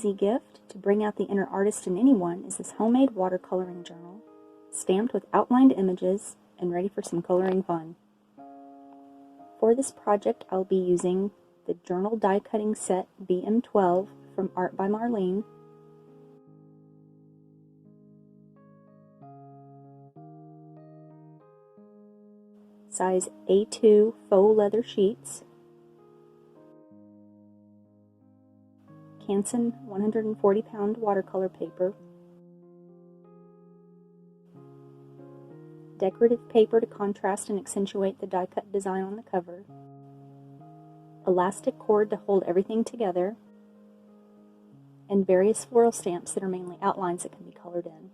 easy gift to bring out the inner artist in anyone is this homemade watercoloring journal, stamped with outlined images and ready for some coloring fun. For this project, I'll be using the Journal Die Cutting Set BM12 from Art by Marlene, size A2 faux leather sheets, Canson 140-pound watercolor paper, decorative paper to contrast and accentuate the die-cut design on the cover, elastic cord to hold everything together, and various floral stamps that are mainly outlines that can be colored in.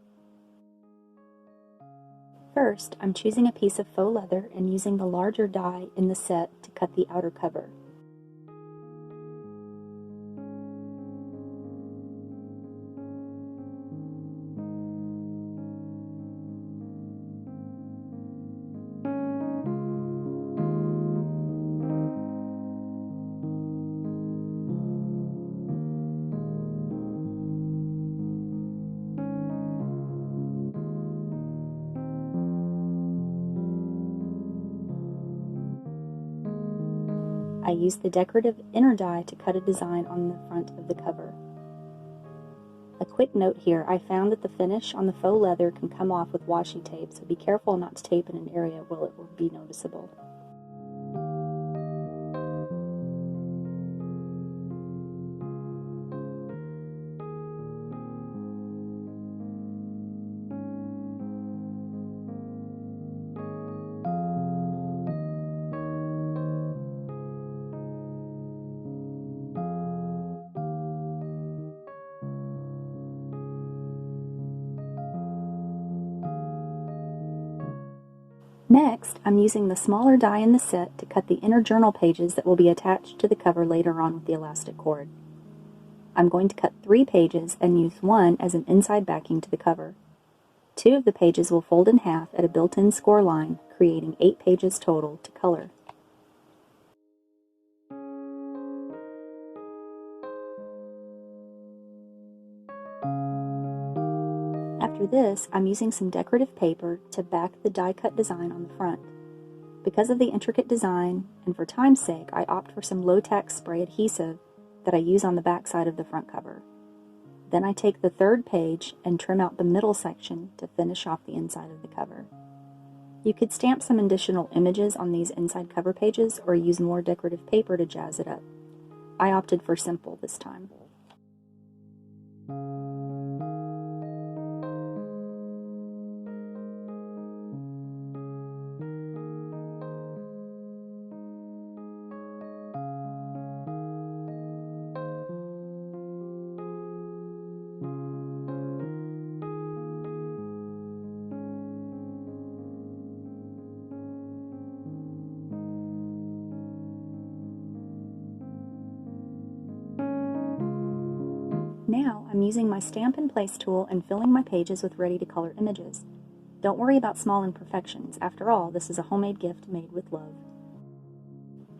First, I'm choosing a piece of faux leather and using the larger die in the set to cut the outer cover. I used the decorative inner die to cut a design on the front of the cover. A quick note here, I found that the finish on the faux leather can come off with washi tape, so be careful not to tape in an area where it will be noticeable. Next, I'm using the smaller die in the set to cut the inner journal pages that will be attached to the cover later on with the elastic cord. I'm going to cut 3 pages and use one as an inside backing to the cover. 2 of the pages will fold in half at a built-in score line, creating 8 pages total to color. After this, I'm using some decorative paper to back the die-cut design on the front. Because of the intricate design, and for time's sake, I opt for some low-tack spray adhesive that I use on the back side of the front cover. Then I take the 3rd page and trim out the middle section to finish off the inside of the cover. You could stamp some additional images on these inside cover pages or use more decorative paper to jazz it up. I opted for simple this time. Now, I'm using my Stamp in Place tool and filling my pages with ready-to-color images. Don't worry about small imperfections. After all, this is a homemade gift made with love.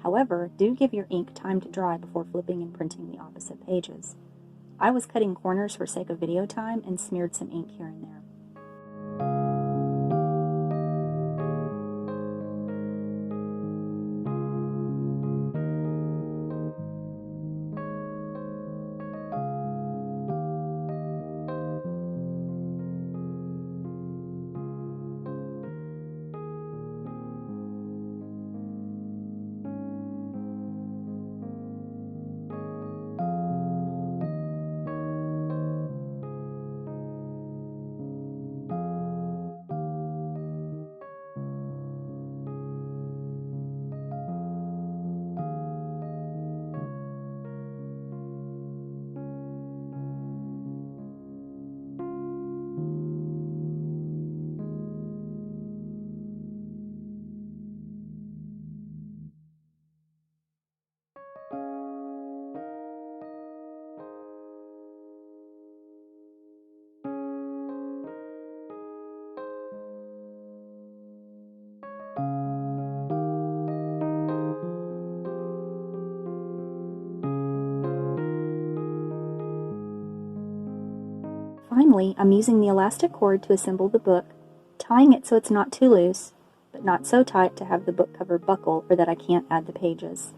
However, do give your ink time to dry before flipping and printing the opposite pages. I was cutting corners for sake of video time and smeared some ink here and there. Finally, I'm using the elastic cord to assemble the book, tying it so it's not too loose, but not so tight to have the book cover buckle or that I can't add the pages.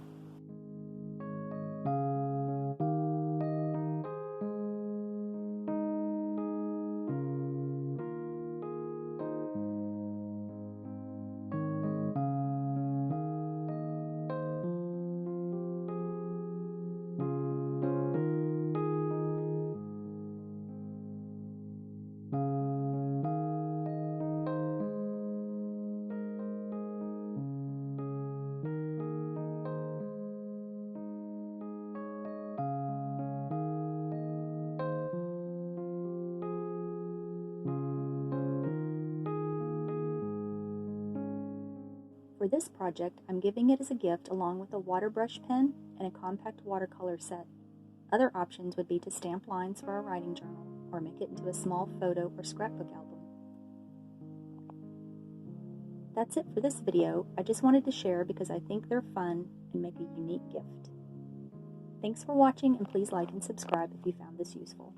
For this project, I'm giving it as a gift along with a water brush pen and a compact watercolor set. Other options would be to stamp lines for a writing journal or make it into a small photo or scrapbook album. That's it for this video. I just wanted to share because I think they're fun and make a unique gift. Thanks for watching, and please like and subscribe if you found this useful.